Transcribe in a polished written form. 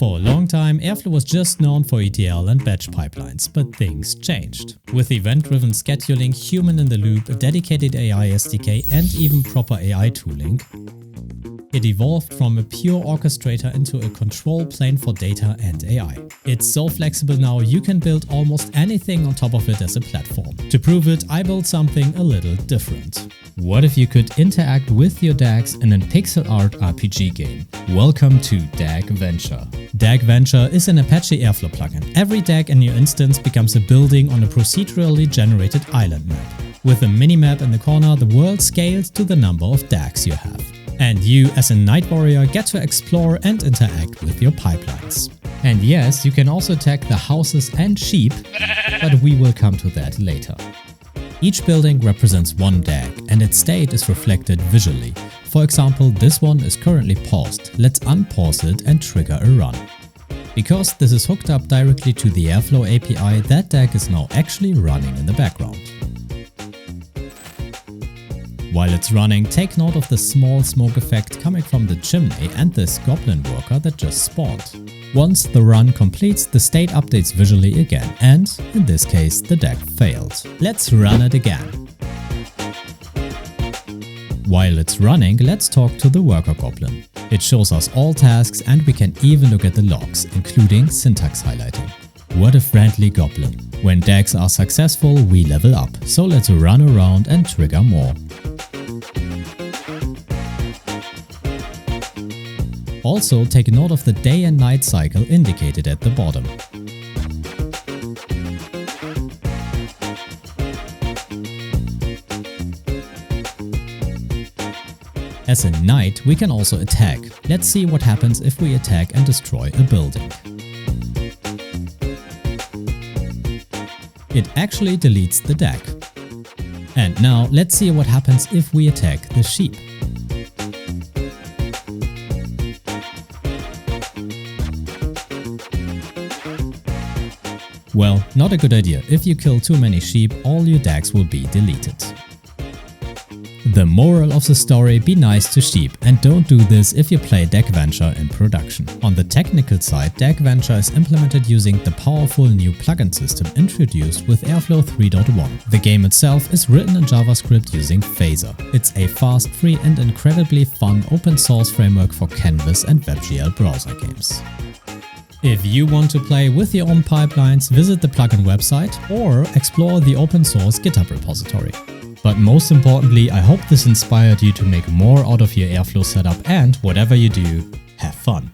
For a long time, Airflow was just known for ETL and batch pipelines, but things changed. With event-driven scheduling, human-in-the-loop, a dedicated AI SDK and even proper AI tooling, it evolved from a pure orchestrator into a control plane for data and AI. It's so flexible now, you can build almost anything on top of it as a platform. To prove it, I built something a little different. What if you could interact with your DAGs in a pixel art RPG game? Welcome to Dagventure. Dagventure is an Apache Airflow plugin. Every DAG in your instance becomes a building on a procedurally generated island map. With a minimap in the corner, the world scales to the number of DAGs you have. And you, as a night warrior, get to explore and interact with your pipelines. And yes, you can also tag the houses and sheep, but we will come to that later. Each building represents one DAG, and its state is reflected visually. For example, this one is currently paused. Let's unpause it and trigger a run. Because this is hooked up directly to the Airflow API, that DAG is now actually running in the background. While it's running, take note of the small smoke effect coming from the chimney and this goblin worker that just spawned. Once the run completes, the state updates visually again and, in this case, the DAG failed. Let's run it again. While it's running, let's talk to the worker goblin. It shows us all tasks and we can even look at the logs, including syntax highlighting. What a friendly goblin. When DAGs are successful, we level up, so let's run around and trigger more. Also, take note of the day and night cycle indicated at the bottom. As in night, we can also attack. Let's see what happens if we attack and destroy a building. It actually deletes the DAG. And now let's see what happens if we attack the sheep. Well, not a good idea. If you kill too many sheep, all your DAGs will be deleted. The moral of the story: be nice to sheep, and don't do this if you play Dagventure in production. On the technical side, Dagventure is implemented using the powerful new plugin system introduced with Airflow 3.1. The game itself is written in JavaScript using Phaser. It's a fast, free and incredibly fun open source framework for Canvas and WebGL browser games. If you want to play with your own pipelines, visit the plugin website or explore the open source GitHub repository. But most importantly, I hope this inspired you to make more out of your Airflow setup, and whatever you do, have fun.